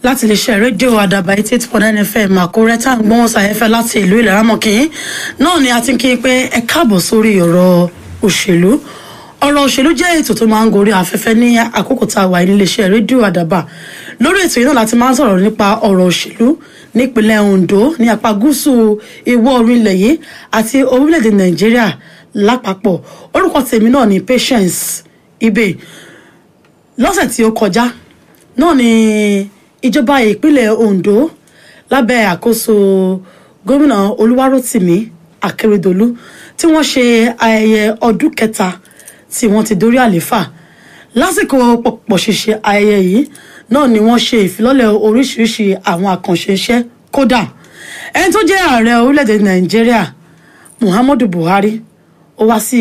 láti iléeṣẹ́ rédíò àdàbà 88.9 FM Àkúrẹ́ tá à ń gbọ́n sáyẹ́fẹ́ láti ìlú Ìlàrámọ̀kín náà ni a ti ń kí pé ẹ káàbọ̀ sórí ọ̀rọ̀ òṣèlú. Ọ̀rọ̀ òṣèlú jẹ́ ètò tó máa ń gorí afẹ́fẹ́ ní àkókò tá a wà ní iléeṣẹ́ rédíò àdàbà. Lórí ètò yìí náà láti máa ń sọ̀rọ̀ nípa ọ̀rọ̀ òṣèlú nípínlẹ̀ Ondo ní apá gúúsù ìwọ̀ orílẹ̀ yìí àti orílẹ̀-èdè Nàìjíríà lápapọ̀. Orúkọ tèmi náà ni Patience Ibe. Lọ́sẹ̀ tí ó kọjá náà ni ìjọba ìpínlẹ̀ Ondo lábẹ́ àkóso gómìnà Olúwarótìmí Akérédolú tí wọ́n ṣe ayẹyẹ ọdún kẹta tí wọ́n ti dórí àléfà. Lásìkò pọ̀pọ̀ ṣíṣe ayẹyẹ yìí náà ni wọ́n ṣe ìfilọ́lẹ̀ oríṣiríṣi àwọn àkànṣe iṣẹ́. Kódà ẹni tó jẹ́ ààrẹ orílẹ̀-èdè Nàìjíríà Muhammadu Buhari ó wá sí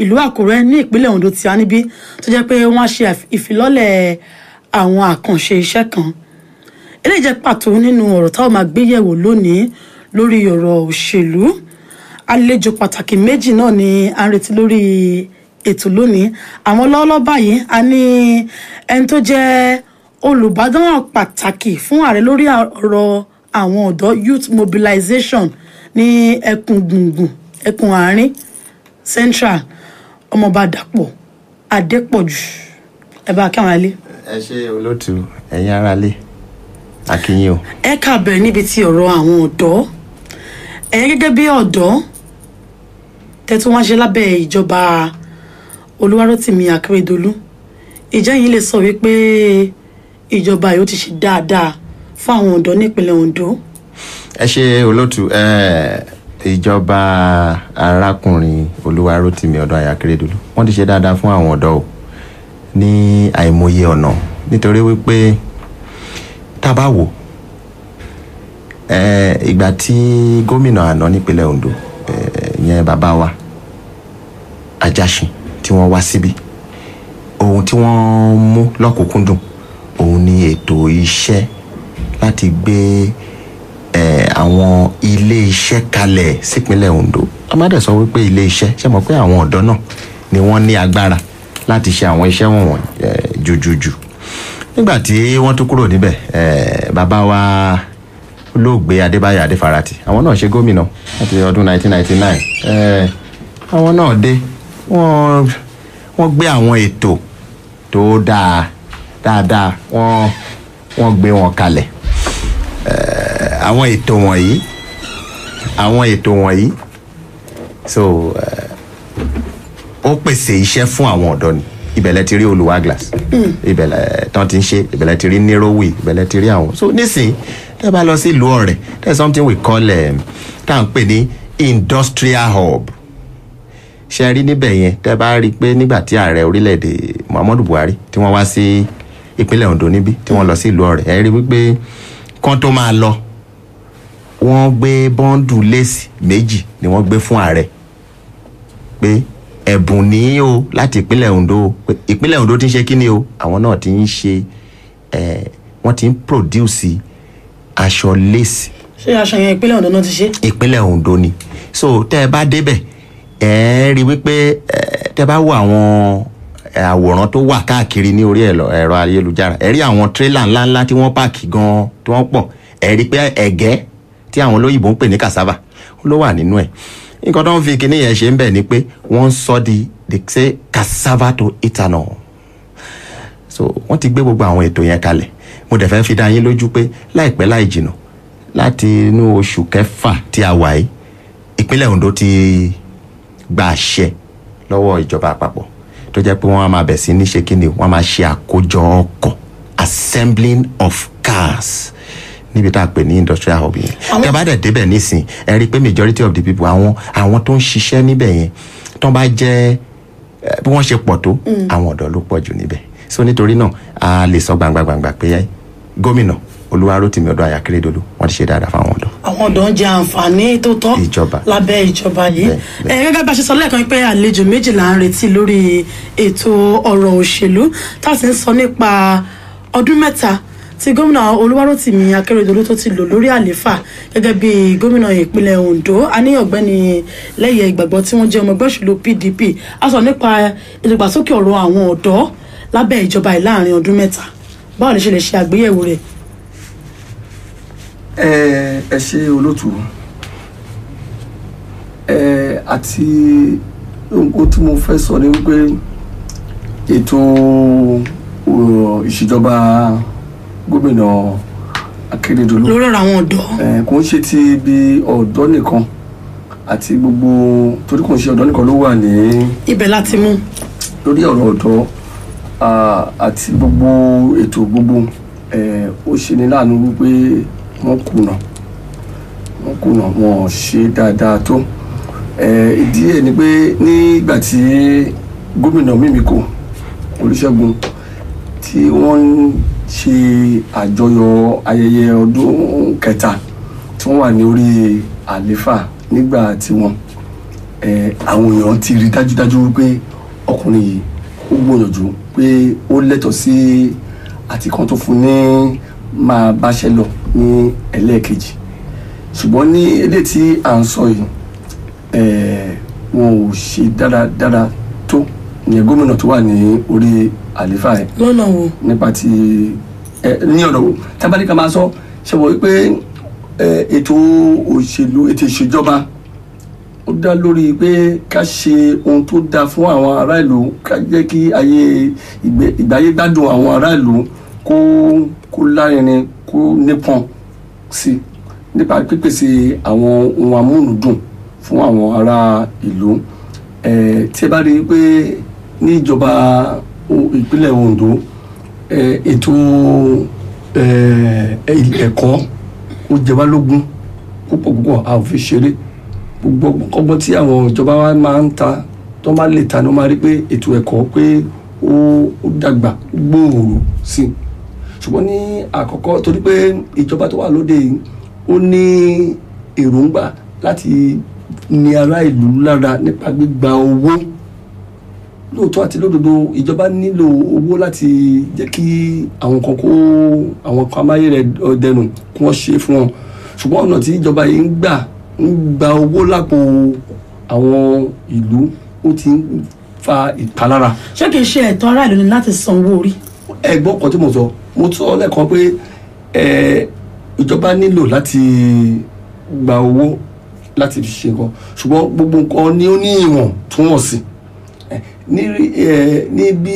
ìlú Àkúrẹ́ ní ìpínlẹ̀ Ondo tí a níbí tó jẹ́ pé wọ́n ṣe ìfilọ́lẹ̀ àwọn àkànṣe iṣẹ́ kan. Eléyìí jẹ́ pàtó nínú ọ̀rọ̀ táwọn máa gbé yẹ̀wò lónìí lórí ọ̀rọ̀ òṣèlú. Àlejò pàtàkì méjì náà ni à ń retí lórí ètò lónìí. Àwọn lọ́wọ́lọ́wọ́ báyìí a ní ẹni tó jẹ́ olùbádámọ̀ràn pàtàkì fún ààrẹ lórí ọ̀rọ̀ àwọn ọ̀dọ́ youth mobilization ní ẹkùn gbùngbùn ẹkùn àárín Central Ọmọọba Dàpọ̀ Adépọ̀jù. Ẹ bá kí àwọn alẹ́. Ẹ ṣé olótù ẹ̀yin aráalé akínyìn o. Ẹ káàbẹ̀ níbi tí ọ̀rọ̀ àwọn ọ̀dọ́ ẹ̀yin gẹ́gẹ́ bí ọ̀dọ́ tẹ́tún wá ṣe lábẹ́ ìjọba Olúwarótìmí Akérédolú ìjẹ́ yìí lè sọ wípé ìjọba yóò ti ṣe dáadáa fún àwọn ọ̀dọ́ nípínlẹ̀ Ondo. Ẹ ṣé olótù ìjọba arákùnrin Olúwarótìmí Akérédolú wọ́n ti ṣe dáadáa fún àwọn ọ̀dọ́ o ní àìmọye ọ̀nà nítorí wípé tá bá wò ìgbà tí gómìnà àná nípínlẹ̀ Ondo yẹn bàbá wa Ajáṣin tí wọ́n wá síbí ohun tí wọ́n mú lọ́kùnkúndùn òun ni ètò iṣẹ́ láti gbé àwọn ilé iṣẹ́ kalẹ̀ sípínlẹ̀ Ondo. A má dẹ̀ sọ wípé ilé iṣẹ́ ṣe mọ̀ pé àwọn ọ̀dọ́ náà ni wọ́n ní agbára láti ṣe àwọn iṣẹ́ wọ̀nyí jùjùjù. Nígbà tí wọ́n tún kúrò níbẹ̀ bàbá wa olóògbé Adébáyọ̀ Adéfarati àwọn náà ṣe gómìnà láti ọdún 1999 àwọn náà dé wọ́n gbé àwọn ètò tó dáadáa wọ́n gbé wọn kalẹ̀. Àwọn ètò wọ̀nyí so ó pèsè iṣẹ́ fún àwọn ọ̀dọ́ ni. Ibẹ̀lẹ̀ ti rí Olúwa glass ibẹ̀lẹ̀ tán ti ń ṣe ibẹ̀lẹ̀ ti rí Nírówì ibẹ̀lẹ̀ ti rí àwọn. So nísìnyí tẹ́ bá lọ sí ìlú Ọ̀rẹ́ there's something we call tá à ń pè ní industrial hub. Ṣe rí níbẹ̀ yẹn tẹ́ bá rí pé nígbà tí ààrẹ orílẹ̀-èdè Muhammadu Buhari tí wọ́n wá sí ìpínlẹ̀ Ondo níbí tí wọ́n lọ sí ìlú Ọ̀rẹ́ ẹ rí wípé kán tó máa lọ wọ́n gbé bọ́ńdù léèsì méjì ni wọ́n gbé fún ààrẹ pé ẹ̀bùn ní o láti ìpínlẹ̀ Ondo pé ìpínlẹ̀ Ondo ti ń ṣe kí ni o àwọn náà ti ń ṣe wọ́n ti ń produce aṣọ léèsì. Ṣé aṣọ yẹn ìpínlẹ̀ Ondo náà ti ṣe? Ìpínlẹ̀ Ondo ni. So tẹ́ ẹ bá débẹ̀ ẹ rí wípé tẹ́ bá wo àwọn àwòrán tó wà káàkiri ní orí ẹ̀rọ ayélujára ẹ rí àwọn tírélà ńláńlá tí wọ́n páàkì gan tí wọ́n pọ̀ ẹ rí pé ẹ̀gẹ́ tí àwọn olóyìnbó ń pè ní cassava ló wà nínú ẹ̀. Nǹkan tó ń fi kíní yẹn ṣe ń bẹ̀ ni pé wọ́n sọ they say cassava to ethanol. So wọ́n ti gbé gbogbo àwọn ètò yẹn kalẹ̀. Mo dẹ̀ fẹ́ fi dá yín lójú pé láìpẹ́ láì jìnnà láti inú oṣù kẹfà tí a wà yìí ìpínlẹ̀ Ondo ti gba àṣẹ lọ́wọ́ ìjọba àpapọ̀ tó jẹ́ pé wọ́n á máa bẹ̀ sí ní ṣe kíni wọ́n á máa ṣe àkójọ ọkọ̀ assembling of cars níbi tá a pè ní industrial hub yẹn. Tẹ́ bá dẹ̀ débẹ̀ nísìn ẹ rí i pé majority of the people àwọn tó ń ṣiṣẹ́ níbẹ̀ yẹn tó bá jẹ́ bí wọ́n ṣe pọ̀ tó àwọn ọ̀dọ́ ló pọ̀ jù níbẹ̀. So nítorí náà a lè sọ gbangba pé gómìnà Olúwarótìmí Akérédolú wọ́n ti ṣe dáadáa fáwọn ọ̀dọ́. Àwọn ọ̀dọ́ ń jẹ àǹfààní tó tọ́ lábẹ́ ìjọba yìí. Gẹ́gẹ́ bá ṣe sọ lẹ́ẹ̀kan pé àlejò méjì là ń retí lórí ètò ọ̀rọ̀ òṣèlú tá a sì ń sọ nípa ọdún mẹ́ta tí gómìnà Olúwarótìmí Akérédolú tó ti lò lórí àléfà gẹ́gẹ́ bí gómìnà ìpínlẹ̀ Ondo. A ní ọ̀gbẹ́ni Lẹ́yẹ Ìgbàgbọ́ tí wọ́n jẹ́ ọmọ ẹgbẹ́ òṣèlú PDP. A sọ nípa ìdàgbàsókè ọ̀rọ̀ àwọn ọ̀dọ́ lábẹ́ ìjọba láàrin ọdún mẹ́ta. Báwo lè ṣe àgbéyẹ̀wò rẹ̀? ẹ ṣe olóòtú àti ohun tí mo fẹ́ sọ ni wípé ètò ìṣèjọba gómìnà Akérédolú lórí ọ̀rọ̀ àwọn ọ̀dọ́ kò ń ṣe ti ibi ọ̀dọ́ nìkan àti gbogbo torí kò ń ṣe ọ̀dọ́ nìkan ló wà ní ibẹ̀ láti mú lórí ọ̀rọ̀ ọ̀dọ́ àti gbogbo ètò gbogbo ó ṣe ní láàánú wípé wọ́n kùnà wọn ṣe dáadáa tó ìdí ẹ̀ ni pé nígbà tí gómìnà Mímíkò Olúṣẹ́gun tí wọ́n ń ṣe àjọyọ̀ ayẹyẹ ọdún kẹta tí wọ́n wà ní orí àléfà nígbà tí wọ́n àwọn èèyàn ti rí dájúdájú wípé ọkùnrin yìí ó gbìyànjú pé ó lẹ́tọ̀ọ́ sí àti kan tó fún ní máa báṣẹ́ lọ ní ẹlẹ́ẹ̀kejì ṣùgbọ́n ní èdè tí à ń sọ yìí wọn ò ṣe dáradára tó ní gómìnà tó wà ní orí àléfà ẹ̀ lọ́nà wo nípa ti ní ọ̀nà wo tábàdí ká máa sọ ṣe wọ́n wípé ètò òṣèlú ètò ìṣèjọba ó dá lórí pé ká ṣe ohun tó dáa fún àwọn ará ìlú ká jẹ́ kí ìgbáyé gbádùn àwọn ará ìlú kó lárinrin kó nípọn sí nípa pípèsè àwọn ohun amúnúdùn fún àwọn ará ìlú tí ẹ bá rí i pé ní ìjọba ìpínlẹ̀ Ondo ètò ẹ̀kọ́ ó jẹ wá lógún púpọ̀ a ò fi ṣeré gbogbo ọgbọ́n tí àwọn ìjọba wa máa ń ta tó máa lè ta ni wọ́n máa rí pé ètò ẹ̀kọ́ pé ó dàgbà gbòòrò sí i ṣùgbọ́n ní àkọ́kọ́ torí pé ìjọba tó wà lóde yìí ó ní èròǹgbà láti ní ará ìlú lára nípa gbígba owó lóòótọ́ àti lódodo ìjọba nílò owó láti jẹ́ kí àwọn kan amáyé rẹ̀ dẹnu kí wọ́n ṣe fún wọn ṣùgbọ́n ọ̀nà tí ìjọba yìí ń gba owó lápò àwọn ìlú ó ti ń fa ìpalára. ṣé kìí ṣe ẹ̀tọ́ ará ìlú ni láti san owó orí. ẹ̀gbọ́n kan tí mo sọ lẹ́ẹ̀kan pé ìjọba nílò láti gba owó láti fi ṣe nǹkan ṣùgbọ́n gbogbo nǹkan ni ó ní ìwọ̀n tún wọ̀n sí ní bí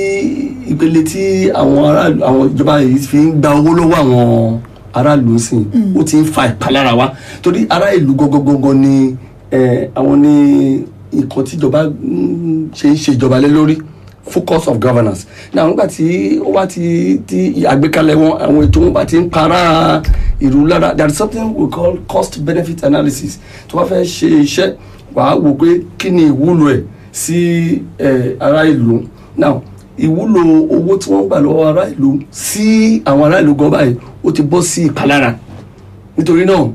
ìpele tí àwọn ìjọba yìí fi ń gba owó lọ́wọ́ àwọn aráàlú sí ó ti ń fa ìpalára wá torí ará ìlú gọgọgọgọ ni àwọn ní nǹkan tíjọba ṣe ń ṣèjọba lé lórí focus of governance náà nígbà tí ó wá ti àgbékalẹ̀ wọn àwọn ètò wọn bá ti ń para ìlú lára there is something we call cost benefit analysis tó bá fẹ́ ṣe iṣẹ́ wàá wò pé kí ni ìwúlò ẹ̀ sí ará ìlú now ìwúlò owó tí wọ́n gbà lọ́wọ́ ará ìlú sí àwọn ará ìlú gan báyìí ó ti bọ́ sí ìpalára nítorí náà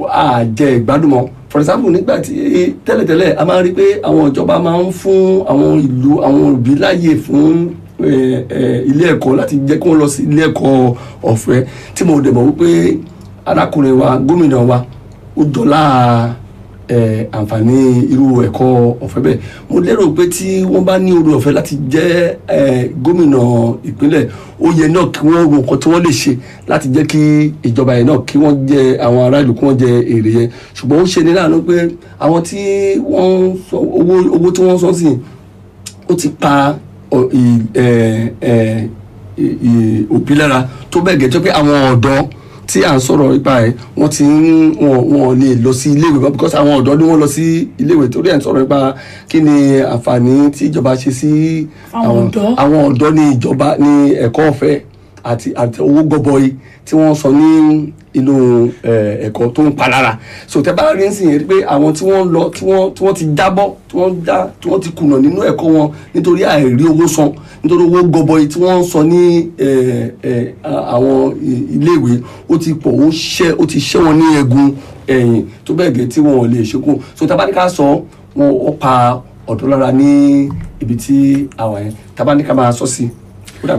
a jẹ ìgbádùn mọ́ for example nígbà tí tẹ́lẹ̀tẹ́lẹ̀ a máa rí pé àwọn ìjọba máa ń fún àwọn ìlú àwọn òbí láàyè fún ilé ẹ̀kọ́ láti jẹ́ kí wọ́n lọ sí ilé ẹ̀kọ́ ọ̀fẹ́ tí mo dẹ̀ mọ̀ wípé arákùnrin wa gómìnà wa ó dọ́là àǹfààní irú ẹ̀kọ́ ọ̀fẹ́ bẹ́ẹ̀ mo lérò pé tí wọ́n bá ní oore ọ̀fẹ́ láti jẹ́ gómìnà ìpínlẹ̀ ó yẹ náà kí wọ́n ro nǹkan tí wọ́n lè ṣe láti jẹ́ kí ìjọba yẹn náà kí wọ́n jẹ àwọn ará ìlú kí wọ́n jẹ èrè yẹn ṣùgbọ́n ó ṣe ní láàánú pé àwọn tí wọ́n sọ owó tí wọ́n sọ sí ó ti pa òbí lára tó bẹ́ẹ̀ gẹ́jọ́ pé àwọn ọ̀dọ́ tí à ń sọ̀rọ̀ nípa ẹ̀ wọ́n lè lọ sí iléèwé bá because àwọn ọ̀dọ́ ni wọ́n lọ sí iléèwé torí ẹ̀ ń sọ̀rọ̀ nípa kí ni àǹfààní tí ìjọba ṣe sí àwọn ọ̀dọ́ ní ìjọba ní ẹ̀kọ́ ọ̀fẹ́ àti owó gọbọi tí wọ́n sọ ní inú ẹ̀kọ́ tó ń palára so tẹ́ bá rí ń sìn yẹn pé àwọn tí wọ́n lọ tí wọ́n ti jábọ́ tí wọ́n ti kùnà nínú ẹ̀kọ́ wọn nítorí àìrí owó san nítorí owó gọbọi tí wọ́n sọ ní àwọn iléèwé ó ti pọ̀ ó ti ṣẹ́ wọn ní egun ẹ̀yìn tó bẹ́ẹ̀ gẹ́ tí wọ́n lè ṣekú so tẹ́ bá ní ká sọ wọn ó pa ọ̀dọ́ lára ní ibi tí àwa yẹn tẹ́ bá ní ká máa sọ sí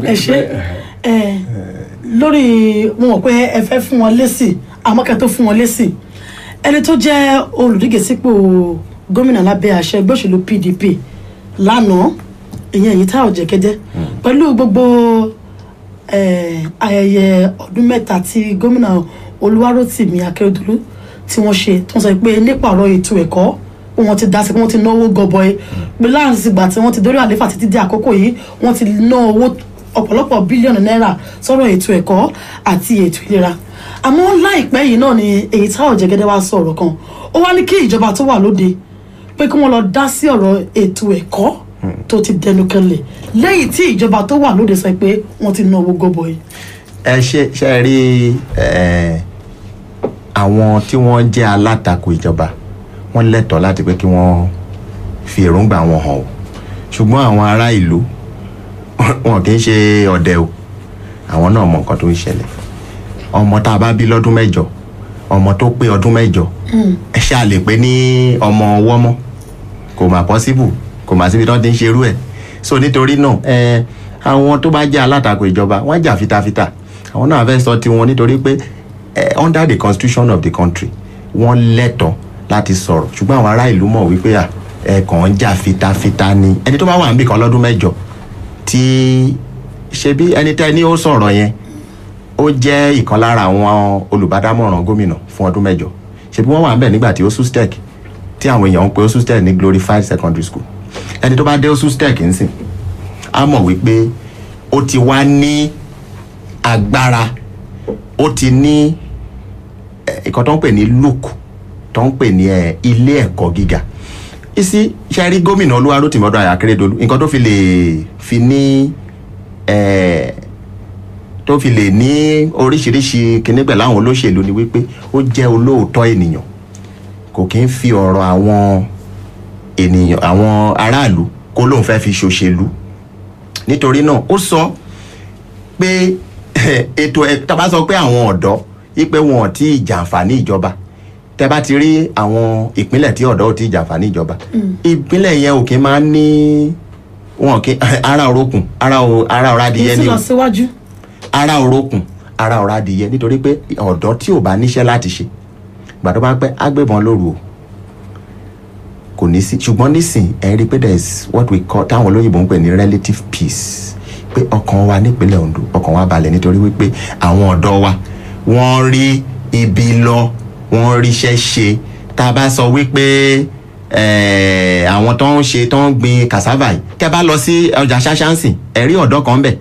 ẹ ṣe lórí mo mọ̀ pé ẹ fẹ́ fún wọn lésì àmọ́ kẹ́ tó fún wọn lésì ẹni tó jẹ́ olùdíje sípò gómìnà lábẹ́ àṣẹ ẹgbẹ́ òṣèlú PDP lánàá ìyẹn Èyítáyọ̀ Jẹ́kẹ́jẹ́ pẹ̀lú gbogbo ayẹyẹ ọdún mẹ́ta tí gómìnà Olúwarótìmí Akérédolú tí wọ́n ṣe tí wọ́n sọ pé nípa ọ̀rọ̀ ètò ẹ̀kọ́ wọ́n ti dá sí pé wọ́n ti náwó gọbọi pé láàrin ìgbà tí wọ́n ti dórí àlééfà títí di àkókò yìí wọ́n ti ná owó ọ̀pọ̀lọpọ̀ bílíọ̀nù náírà sọ̀rọ̀ ètò ẹ̀kọ́ àti ètò ìlera. Àmọ́ láìpẹ́ yìí náà ni Èyítáyọ̀ Jẹ́gẹ́dẹ́ wá sọ ọ̀rọ̀ kan, ó wá ní kí ìjọba tó wà lóde pé kí wọ́n lọ dá sí ọ̀rọ̀ ètò ẹ̀kọ́ tó ti dẹnu kanlẹ̀ lẹ́yìn tí ìjọba tó wà lóde sọ pé wọ́n ti ná owó gọbọi. ṣe rí àwọn tí wọ́n jẹ́ alátakò ìjọba wọ́n lẹ́tọ̀ọ́ láti pé kí wọ́n fi èròǹgbà wọn hàn o, ṣùgbọ́n àwọn ará ìlú wọn kì í ṣe ọ̀dẹ̀ o, àwọn náà mọ nǹkan tó ń ṣẹlẹ̀. ọmọ tá a bá bí lọ́dún mẹ́jọ, ọmọ tó pé ọdún mẹ́jọ, ẹ ṣáà lè pé ní ọmọ ọwọ́ mọ́, kò mà possible, kò mà síbi tí wọ́n ti ń ṣerú ẹ̀. So nítorí náà àwọn tó bá jẹ́ alátakò ìjọba wọ́n jà fitafita, àwọn náà fẹ́ sọ tiwọn nítorí pé under the constitution of the country wọ́n lẹ́tọ̀ọ́ láti sọ̀rọ̀, ṣùgbọ́n àwọn ará ìlú mọ̀ wípé kàn ń jà fitafita ni. Ẹni tó bá wà níbì kan lọ́dún mẹ́jọ tí ṣe bí ẹni tẹ́ ní ó sọ̀rọ̀ yẹn ó jẹ́ ìkan lára àwọn olùbádámọ̀ràn gómìnà fún ọdún mẹ́jọ, ṣe bí wọ́n wà ń bẹ̀ nígbà tí OSUSTEC tí àwọn èèyàn ń pe OSUSTEC ní glorified secondary school. Ẹni tó bá dé OSUSTEC ń sìn á mọ̀ wípé ó ti wá ní agbára, ó ti ní ìkan tó ń pè ní LUC, tó ń pè ní ilé ẹ̀kọ́ gíga. Isi ṣe rí gómìnà Olúwarótìmí Akérédolú nǹkan tó fi lè ní oríṣiríṣi kinní pẹ̀lú àwọn olóṣèlú ni wípé ó jẹ́ olóòótọ́ ènìyàn, kò kí ń fi ọ̀rọ̀ àwọn ènìyàn àwọn aráàlú kó lóun fẹ́ fi ṣòṣèlú. Nítorí náà ó sọ pé ètò tá bá sọ pé àwọn ọ̀dọ́ wípé wọn ò tí ì jàǹfààní ìjọba, tẹ́ bá ti rí àwọn ìpínlẹ̀ tí ọ̀dọ́ ò tí ì jàǹfààní ìjọba, ìpínlẹ̀ yẹn ò kí máa ń ní wọn kí ara òrókùn ara ọ̀rá adìyẹ ni o, ara òrókùn ara ọ̀rá adìyẹ, nítorí pé ọ̀dọ́ tí ò bá níṣẹ́ láti ṣe gbàdọ́ bá pẹ́ agbébọn lóru o kò ní sí. Ṣùgbọ́n nísìn ẹ̀ rí pé there is what we call táwọn olóyìnbó ń pè ní relative peace, pé ọkàn wa nípínlẹ̀ Ondo ọkàn wa balẹ̀ nítorí wípé àwọn ọ̀dọ́ wa wọ́n rí ibi lọ, wọ́n ríṣẹ́ ṣe. Tá a bá sọ wípé àwọn tó ń gbin cassava yìí, tẹ́ bá lọ sí ọjà Ṣáṣánsìn ẹ rí ọ̀dọ́ kan bẹ̀,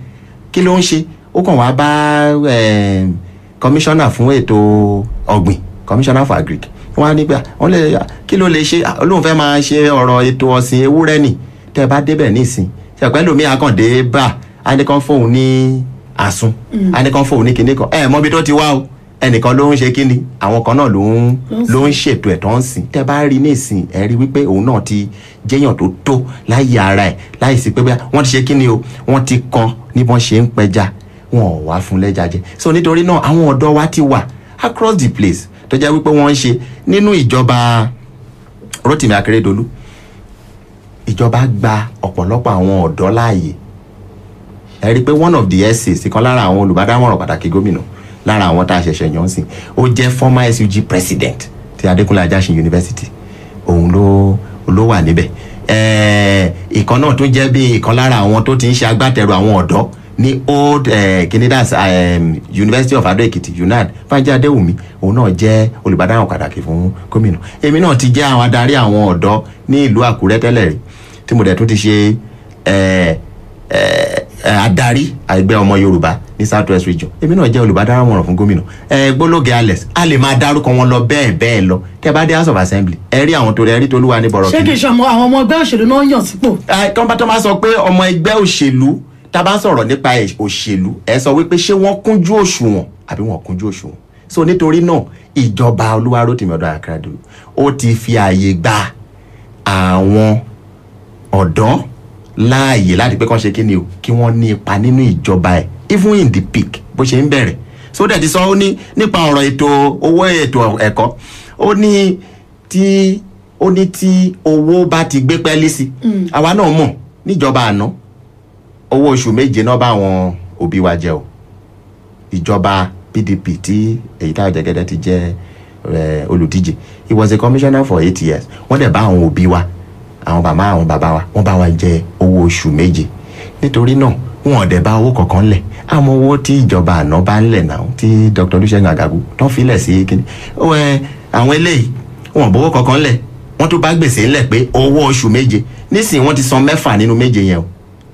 kí ló ń ṣe? Ó kàn wá bá commissioner fún ètò ọ̀gbìn, commissioner for agric, wọ́n á nígbà wọ́n lè kí ló lè ṣe, olóhùn fẹ́ máa ṣe ọ̀rọ̀ ètò ọ̀sìn ewúrẹ́ nì. Tẹ́ bá débẹ̀ nísìn ṣàpẹ́lú mi àkàndé bá anìkan fóun ní àsun, anìkan fóun ní kinní kan, mọ́bi tó ti wá o, ẹnìkan ló ń ṣe kíni, àwọn kan náà ló ń ṣètò ẹ̀ tó ń sìn. Tẹ́ bá rí nísìn ẹ rí wípé òun náà ti jẹ́yàn tó láyé ara ẹ̀, láìsí pé wọ́n ti ṣe kíni o, wọ́n ti kọ́ ní bọ́n ṣe ń pẹja, wọn ò wá fún lẹ́ja jẹ. So nítorí náà àwọn ọ̀dọ́ wa ti wà across the place tó jẹ́ wípé wọ́n ń ṣe nínú ìjọba Rótìmí Akérédolú. Ìjọba gba ọ̀pọ̀lọpọ̀ àwọn ọ̀dọ́ láàyè. Ẹ rí pé one of the essays ìkan lára àwọn olùbádámọ̀ràn pàtàkì gómìnà lára àwọn tá a ṣẹ̀ṣẹ̀ yàn sí, ó jẹ́ former SUG president ti Adékúnlé Ajáṣin University, òun ló wà níbẹ̀. Ìkan náà tún jẹ́ bí ìkan lára àwọn tó ti ń ṣe agbátẹrù àwọn ọ̀dọ́ ní old Kinidas University of Ado Ekiti UNAD, Fájì Adéwùmí, òun náà jẹ́ olùbádámọ̀ràn pàtàkì fún gómìnà. Èmi náà ti jẹ́ àwọn adarí àwọn ọ̀dọ́ ní ìlú Àkúrẹ́ tẹ́lẹ̀ rí, tí mo dẹ̀ tún ti ṣe adarí ẹgbẹ́ ọmọ Yorùbá ní South West Region. Èmi náà jẹ́ olùbádámọ̀ràn fún gómìnà. Gbólógè Alex a lè máa dárúkọ wọn lọ bẹ́ẹ̀ lọ. Tẹ́ bá dé House of Assembly ẹ rí àwọn tó rí Tolúwa ní bọ̀rọ̀ kìíní. Ṣé kìí ṣe àwọn ọmọ ẹgbẹ́ òṣèlú náà yàn sípò? Tó máa sọ pé ọmọ ẹgbẹ́ òṣèlú, tá a bá sọ̀rọ̀ nípa òṣèlú ẹ sọ wípé ṣé wọ́n kúnjú òṣùwọ̀n àbí wọ́n kúnjú òṣùwọ̀n. So nítorí náà ìjọba Olúwarótìmí Akérédolú ó ti fi ààyè gba àwọn ọ̀dọ́ láàyè láti pé kán ṣe kí ni o, kí wọ́n ní ipa nínú ìjọba ẹ̀ even in the peak bó ṣe ń bẹ̀rẹ̀. So dẹ̀ ti sọ ó ní nípa ọ̀rọ̀ owó ètò ẹ̀kọ́, ó ní tí owó bá ti gbé pẹ́ẹ́lí sí, àwa náà mọ̀ níjọba àná owó oṣù méje náà bá àwọn òbí wa jẹ o. Ìjọba PDP tí Èyítáyọ̀ Jẹ́gẹ́dẹ́ ti jẹ́ olùdíje, he was a commissioner for 8 years. Wọ́n dẹ̀ bá àwọn òbí wa, àwọn bàbá wa, wọ́n bá wa jẹ owó oṣù méje. Nítorí náà wọn ò dẹ̀ bá owó kankan lẹ̀ àmọ́ owó tí ìjọba àná bá ń lẹ̀ náà tí Dr. Olúṣẹ́gun Àgàgù tán filẹ̀ sí kíni àwọn eléyìí wọn ò bówó kankan lẹ̀ wọ́n tún bá gbèsè ńlẹ̀ pé owó oṣù méje nísìnyí wọ́n ti san 6 nínú méje yẹn o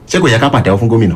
ṣé kò yẹ ká pàtẹ́wọ́ fún gómìnà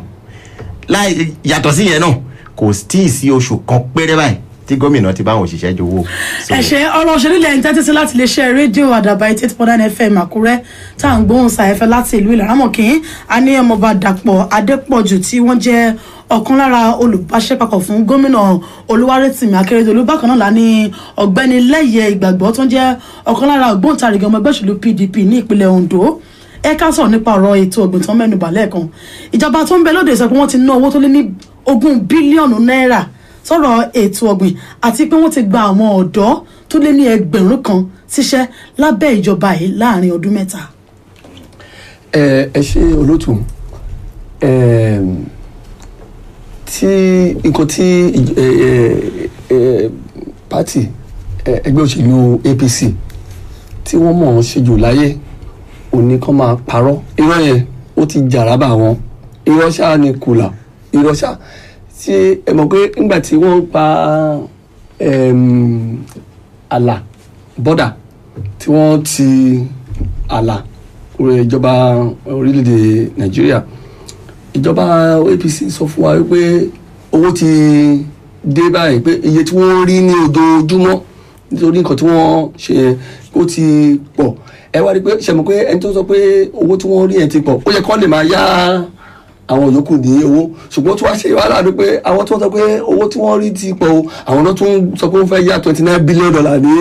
láì yàtọ̀ sí yẹn náà kò tí ì sí oṣù kan péré báyìí tí gómìnà ti bá àwọn òṣìṣẹ́ jowó. ẹ ṣe ọ̀rọ̀ òṣèlú ilẹ̀ ń tẹ́tí sí láti lè ṣe rédíò Àdàbà 88.9 FM Àkúrẹ́ tá à ń gbóhùn sáfẹ́fẹ́ láti ìlú Ìlaramọ̀kín a ní ọmọọba Dàpọ̀ Adépọ̀jù tí wọ́n jẹ́ ọ̀kan lára olùbáṣepapọ̀ fún gómìnà Olúwarétìmí Akérédolú. Bákan náà la ní ọ̀gbẹ́ni Lẹ́yẹ Ìgbàgbọ́ tó ń jẹ́ ọ̀kan lára ògbóǹtarìgì ọmọ ẹgbẹ́ òṣèlú PDP ní ìpínlẹ̀ Ondo. Ẹ ká sọ̀rọ̀ nípa ọ̀rọ̀ ètò ọ̀gbìn tó ń mẹ́nubà lẹ́ẹ̀kan. Ìjọba tó ń bẹ lóde sọ pé wọ́n ti ná owó tó lé ní 20 bílíọ̀nù náírà sọ̀rọ̀ ètò ọ̀gbìn àti pé wọ́n ti gba àwọn ọ̀dọ́ tó lé ní 1,000 síṣẹ́ lábẹ́ ìjọba yìí láàrin ọdún 3. ẹ ṣe olótù tí nǹkan tí pátì ẹgbẹ́ òṣèlú APC tí wọ́n mọ̀ ọ́n ṣe jù láyé òní kan máa parọ́ irọ́ yẹn ó ti jàrábà wọn irọ́ ṣáà ni kùlà irọ́ ṣáà tí ẹ mọ̀ pé nígbà tí wọ́n pa àlà bọ́dà tí wọ́n ti àlà ìjọba orílẹ̀-èdè Nàìjíríà ìjọba APC sọ fún wa wípé owó ti dé báyìí pé iye tí wọ́n rí ní ojoojúmọ́ nítorí nǹkan tí wọ́n ṣe yẹn ó ti pọ̀ ẹ wá rí pé ṣe mọ̀ pé ẹni tó sọ pé owó tí wọ́n rí yẹn ti pọ̀ ó yẹ kó lè máa yá àwọn yòókù ní owó ṣùgbọ́n tí wọ́n ṣe wá láàrin pé àwọn tí wọ́n sọ pé owó tí wọ́n rí ti pọ̀ o àwọn náà tún sọ pé wọ́n fẹ́ yá $29 billion ní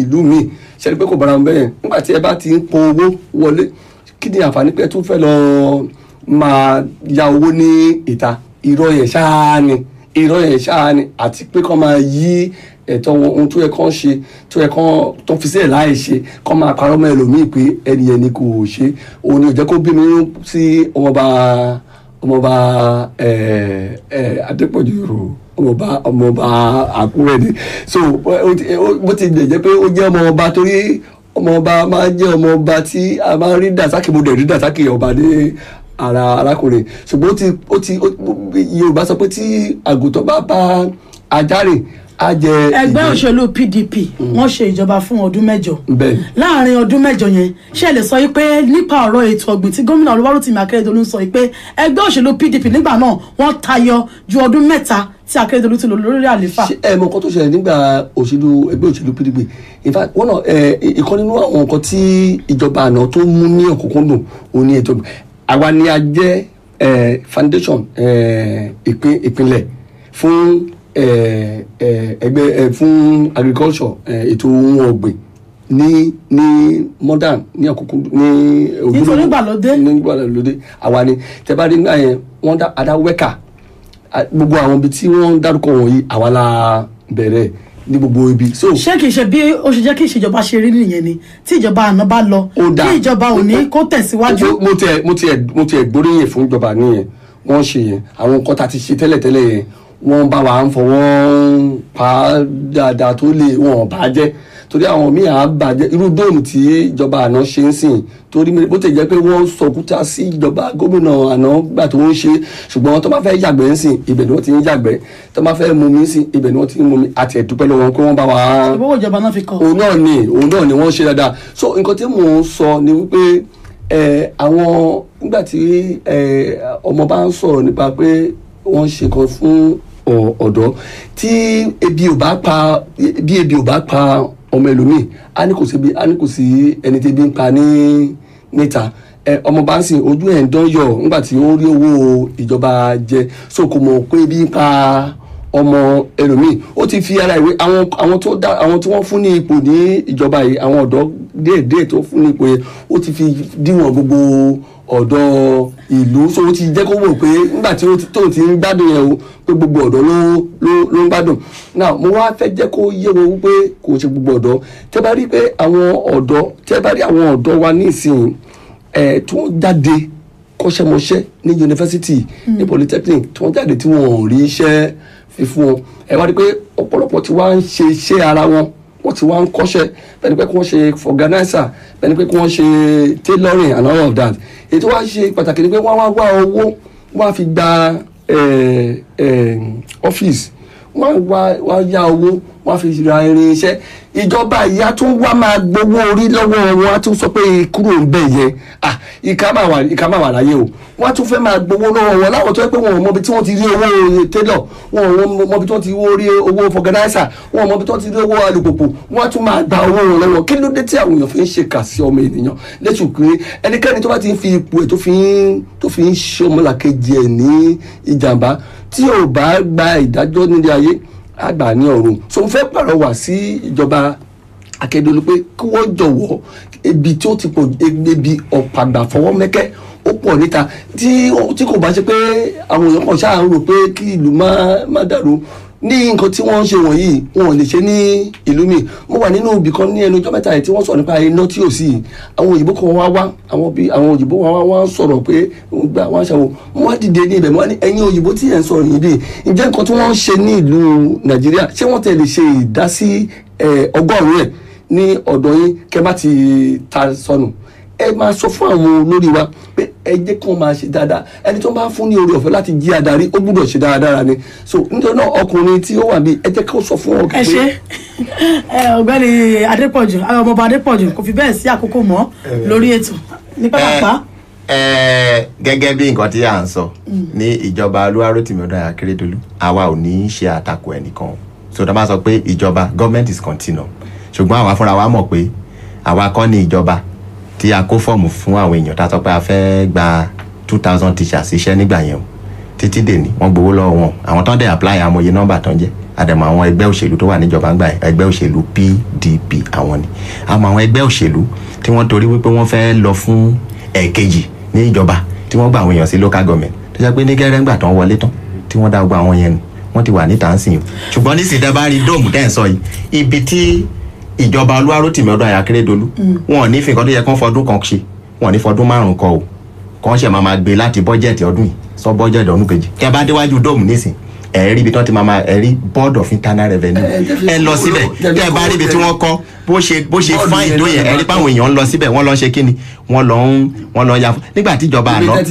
ìlú mi ṣe rí pé kò bára wọn bẹ́ẹ̀ nígbà tí ẹ bá ti ń pọ owó wọlé kí ni àǹfààní pé tún fẹ́ lọ máa ya owó ní ìta irọ́ yẹn ṣáá ni àti pé kọ́ máa yí ẹ̀tọ́ wọn ohun tó yẹ kán ṣe tó yẹ kán tó fi sílẹ̀ láì ṣe kán máa parọ́ mọ́ ẹlòmíì pé ẹni ẹni kò ṣe òun ni ò jẹ́ kó bí mi sí ọmọọba Adépọ̀jù ọmọọba Àkúrẹ́ ni so bó ti lè jẹ́ pé ó jẹ́ ọmọọba torí ọmọọba máa jẹ́ ọmọọba tí a máa rí dàsákì mo dẹ̀ rí dàsákì ọba ní ara arákùnrin ṣùgbọ́n Yorùbá sọ pé tí àgùntàn bá bá ajá rìn ẹgbẹ́ òṣèlú PDP wọ́n ṣe ìjọba fún ọdún 8 láàrin ọdún 8 yẹn ṣe lè sọ pé nípa ọ̀rọ̀ ètò ọ̀gbìn tí gómìnà Olúwarétìmí Akérédolú ń sọ pé ẹgbẹ́ òṣèlú PDP nígbà náà wọ́n tayọ ju ọdún 3 tí Akérédolú ti lò lórí àlééfà. ẹ mọ nǹkan tó ṣẹlẹ̀ nígbà ẹgbẹ́ òṣèlú PDP in fact wọ́n náà ìkan nínú àwọn nǹkan tí ìjọba àná tó mú ní ọ̀kúnkúndùn òní ètò ọ̀gbìn àwa ni a jẹ́ foundation ìpínlẹ̀ fún ẹgbẹ́ fún agriculture ètò ohun ọ̀gbìn ní modern ní àkókò ní nígbàlódé àwa ni tẹ́bá rí nígbà yẹn wọ́n dá wẹ́kà gbogbo àwọn ibi tí wọ́n dárúkọ wọ̀nyí àwa la bẹ̀rẹ̀ ní gbogbo ibi. ṣé kìí ṣe bí ó ṣe jẹ́ kí ìṣèjọba ṣe rí nìyẹn ni tí ìjọba àná bá lọ kí ìjọba òní kó tẹ̀síwájú. mo tiẹ̀ gbóríyìn fún ìjọba nìyẹn wọ́n ṣe yẹn àwọn nǹkan tá a ti ṣe tẹ́lẹ̀tẹ́lẹ̀ yẹn wọ́n bá wa ń fọwọ́ pa dáadáa tó lè wọ́n bá jẹ́ torí àwọn míì á bàjẹ́ irú dóòmù tí ìjọba àná ṣe ń sìn torí bó ti jẹ́ pé wọ́n sọkúta sí ìjọba gómìnà àná gbà tó ń ṣe ṣùgbọ́n tó bá fẹ́ yàgbẹ́ ń sìn ibẹ̀ ni wọ́n ti ń yàgbẹ́ tó bá fẹ́ mumi ń sìn ibẹ̀ ni wọ́n ti ń mumi àti ẹ̀dúpẹ́ lọ́wọ́ pé wọ́n bá wa. ìbówó ìjọba náà fi kọ́. òun náà ni wọ́n ṣe dáadáa so nǹkan tí mò ń sọ ni wípé àwọn nígbà tí ọmọ bá ń sọ̀rọ̀ nípa pé wọ́n ṣe kan fún ọ̀dọ́ tí ebi ò bá pa ọmọ ẹlòmíì a ní kò sí ẹni tí ebi ń pa níta ọmọ bá ń sìn ojú ẹ̀ ń dán yọ̀ nígbà tí ó rí owó ìjọba jẹ so kò mọ̀ pé ebi ń pa ọmọ ẹlòmíì ó ti fi ara ìwé àwọn tí wọ́n fún ní ipò ní ìjọba yìí àwọn ọ̀dọ́ díẹ̀ tó fún ní ipò yẹn ó ti fi díwọ̀n gbogbo ọ̀dọ́ ìlú so ó ti jẹ́ kó wò pé nígbà tí tóun ti ń gbádùn yẹn o pé gbogbo ọ̀dọ́ ló ń gbádùn now mo wá fẹ́ jẹ́ kó yé wọn wípé kò ṣe gbogbo ọ̀dọ́ tẹ́ bá rí pé àwọn ọ̀dọ́ wa ní ìsìn tí wọ́n jáde kọ́ṣẹ́mọṣẹ́ ní yunifásitì ní polytechnic tí wọ́n jáde tí wọ́n ò rí iṣẹ́ fífún wọn ẹ wá rí pé ọ̀pọ̀lọpọ̀ tí wọ́n ń ṣe iṣẹ́ ara wọn wọ́n ti wá ń kọ́ṣẹ́ bẹ́ẹ̀ ni pé kí wọ́n ṣe organizer bẹ́ẹ̀ ni pé kí wọ́n ṣe tailoring and all of that èyí tó wá ṣe pàtàkì ni pé wọ́n wá wá owó wọ́n á fi gba ọ́fíìsì, wọ́n yá owó wọ́n fi ra irinṣẹ́. Ìjọba ìyá tún wá máa gbowó orí lọ́wọ́ wọn, á tún sọ pé kúrò ń bẹ̀ yẹn ìka máa wà láyé o. Wọ́n á tún fẹ́ máa gbowó lọ́wọ́ wọn láwọn tó yẹ pé wọn ò mọbi tí wọ́n ti rí owó tailor, wọn ò mọbi tí wọ́n ti rí owó fọgànáísà, wọn ò mọbi tí wọ́n ti rí owó alùpùpù, wọ́n á tún máa gba owó wọn lọ́wọ́. Kí ló dé tí àwọn èèyàn fi ń ṣe kà sí ọmọ ènìyàn lẹ́sùn pé ẹnikẹ́ni tó bá ti ń fi ipò ẹ̀ tó fi ń ṣe ọmọlàkejì ẹ̀ ní ìjàmbá tí ò bá gba ìdájọ́ nílé ayé àgbà ní ọ̀run. So mo fẹ́ pàrọwà sí ìjọba Akérédolú pé kí wọ́n jọ̀wọ́ ebi tí ó ti pọ̀, ebi ọ̀pàgbà fọwọ́ mẹ́kẹ́ ó pọ̀ níta tí kò bá ṣe pé àwọn èèyàn kan ṣáà ń rò pé kí ìlú má dàrú ní nǹkan tí wọ́n ń ṣe wọ̀nyí wọn ò lè ṣe ní ìlú mi. Mo wà nínú ibì kan ní ẹnu ọjọ́ mẹ́ta yìí tí wọ́n sọ̀rọ̀ nípa iná tí ò sí. Àwọn òyìnbó kan wá àwọn òyìnbó wá sọ̀rọ̀ pé wọ́n ṣàwọ̀ wọ́n wá dìde ní ibẹ̀ wọ́n ní ẹ̀yin òyìnbó tí ẹ̀ ń sọ̀rọ̀ yìí dé ǹjẹ́ nǹkan tí wọ́n ń ṣe ní ìlú Nàìjíríà ṣé wọ́n tẹ̀ lè ṣe ìdásí 100 ẹ̀ ní ọ̀dọ̀ yín kẹ́ bá ti ta sọnù? Ẹ máa sọ fún àwọn olórí wa pé ẹ jẹ́ kí wọ́n máa ṣe dáadáa. Ẹni tó bá fún ní oore ọ̀fẹ́ láti jí adarí ó gbúdọ̀ ṣe dáadáa ni. So nítorí náà ọkùnrin tí ó wà bí ẹ jẹ́ kí ó sọ fún wọn. ẹ ṣe ọ̀gbẹ́ni Adépọ̀jù ọmọọba Adépọ̀jù kò fi bẹ́ẹ̀ sí àkókò mọ́ lórí ètò ní pápá. Gẹ́gẹ́ bí nǹkan tí à ń sọ ní ìjọba Olúwarótìmí Akérédolú, àwa ò ní ṣe àtakò ẹnìkan. So tá a bá sọ pé ìjọba government is continuum, ṣùgbọ́n àwa fúnra wa mọ̀ pé àwa kọ́ ni ìjọba tí a kó fọ́ọ̀mù fún àwọn èèyàn tá a sọ pé a fẹ́ gba 2000 teachers iṣẹ́ nígbà yẹn o títí dèní wọ́n gbowó lọ́wọ́ wọn. Àwọn tó ń dẹ̀ apply amòye nọ́mbà tó ń jẹ́ àdèmọ̀ àwọn ẹgbẹ́ òṣèlú tó wà níjọba ń gbà yẹn, ẹgbẹ́ òṣèlú PDP àwọn ni. Àmọ́ àwọn ẹgbẹ́ òṣèlú tí wọ́n torí wípé wọ́n fẹ́ lọ fún ẹ̀ẹ̀kejì ní ìjọba tí wọ́n gba àwọn èèyàn sí local government tó jẹ́ pé ní gẹ́rẹ́ ńgbà tó ń wọlé tán tí wọ́n dá gbogbo àwọn yẹn nù wọ́n ti wà níta ń sìn. Ṣùgbọ́n nísìnyí tẹ́ bá rí dóòmù tẹ́ ń sọ yìí, ibi tí ìjọba Olúwarótìmí Akérédolú wọn ò ní fi nǹkan tó yẹ kán fọdún kan ṣe, wọn ò ní fọdún 5 kọ o, kàn ṣe máa gbé láti bọ́jẹ̀tì ọdún yìí sọ bọ́jẹ̀tì ọdún kejì. Kẹ́ bá déwájú dóòmù nísìn ẹ rí ibi tí wọ́n ti máa ẹ rí Board of Internal Revenue, ẹ lọ síbẹ̀ kẹ́ bá rí ibi tí wọ́n kọ́ bó ṣe fáìn tó yẹ, ẹ rí páwọn èèyàn ń lọ síbẹ̀ wọ́n lọ ṣe kíni wọ́n lọ ya nígbà tí ìjọba àná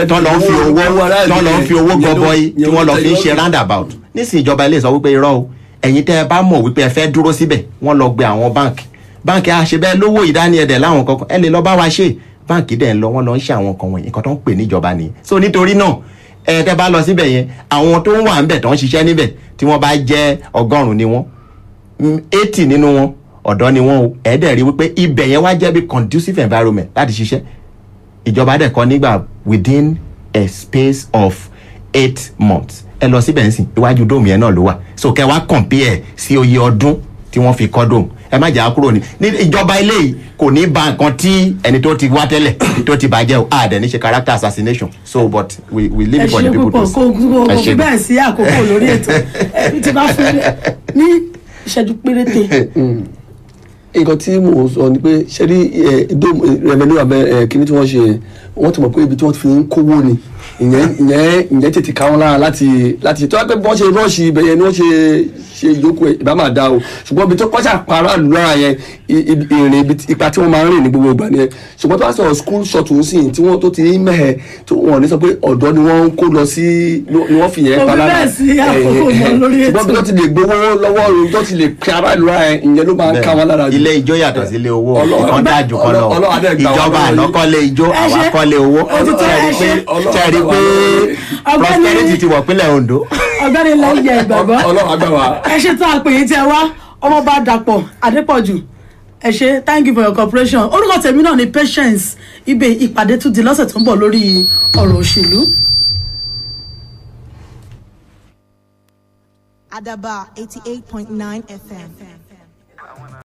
tó lọ ń fi owó gọbọi tí wọ́n lọ fi ń ṣe roundabout. Nísìn ìjọba ilé sọ wípé irọ́ o, ẹ̀yin tẹ́ ẹ bá mọ̀ wípé ẹ fẹ́ dúró síbẹ̀ wọ́n lọ gbé àwọn báǹkì àṣebẹ́ lówó ìdání ẹ̀dẹ̀ láwọn kankan ẹ lè lọ bá wa ṣe. Báǹkì dẹ̀ ń lọ wọ́n lọ ń ṣe àwọn kan wọ̀nyí nǹkan tó ń pè níjọba nìyẹn. So nítorí náà ẹ tẹ́ bá lọ síbẹ̀ yẹn àwọn tó ń wà ń bẹ̀ tó ń ṣiṣẹ́ níbẹ̀ tí wọ́n bá jẹ́ 100 ni wọ́n 80 nínú wọn ọ̀dọ́ ni wọ́n o. ẹ dẹ̀ rí wípé ibẹ̀ yẹn wá jẹ́ bí conducive environment láti ṣiṣẹ́. Ìjọba dẹ̀ kọ́ nígbà within a space of 8 months ẹ lọ síbẹ̀ nsìn iwájú dóòmù yẹn náà ló wà. So kẹ́ wá compare sí oye ọdún tí wọ́n fi kọ́ dóòmù. Ẹ má jà á kúrò ní ìjọba ilé yìí kò ní ba nǹkan tí ẹni tó ti wá tẹ́lẹ̀ tó ti bàjẹ́ o àdẹ̀ ní ṣe character assassination. So but we leave it for the people to see. Kò fi bẹ́ẹ̀ sí àkókò lórí ètò ẹbí tí bá fún ní ìṣẹ́jú péréte. Nǹkan tí mo sọ ni pé ṣe rí revenue abẹ kíní tí wọ́n ṣe wọ́n ti mọ̀ pé ibi tí wọ́n fi ń kówó ni ìyẹn tètè ká wọn lára láti ṣe tó wá pé bọ́n ṣe rọ́ọ̀ṣì ibẹ̀ yẹn ni wọ́n ṣe ìyókù ìbá máa dá o. Ṣùgbọ́n ibi tó kọ́ṣà para lù lára yẹn ìrìn ipa tí wọ́n máa ń rìn ní gbogbo ìgbà nìyẹn. Ṣùgbọ́n tó wá sọ̀rọ̀ school shuttle sí tí wọ́n tó ti mẹ́hẹ̀ tó wọ́n ní sọ pé ọ̀dọ́ ni wọ́n ń kó lọ sí ni wọ́n fi yẹn pa lára. Ṣùgbọ́n bí wọ́n ti lè gbowó lọ́wọ́ rẹ̀ tó ti lè kí ara lù lára yẹn ìyẹn ló máa ń ká wọn lára. Ilé ijó yàtọ̀ sí ilé owó ìkan dájú kan lọ ìjọba ànákọ́lé ijó àwa kọ́lé owó tẹ́rí pé prosperity ti wọ̀ pínlẹ̀ Ondo. Ọ̀gbẹ́ni lẹ́yìn ìgbàgbọ́ ẹ ṣe tó àpèyí tí ẹ wá ọmọọba Dàpọ̀ Adépọ̀jù ẹ ṣe thank you for your cooperation. Orúkọ tèmi náà ni Patience ibè ìpàdé tún di lọ́sẹ̀ tó ń bọ̀ lórí ọ̀rọ̀ òṣèlú. Adaba 88.9 FM.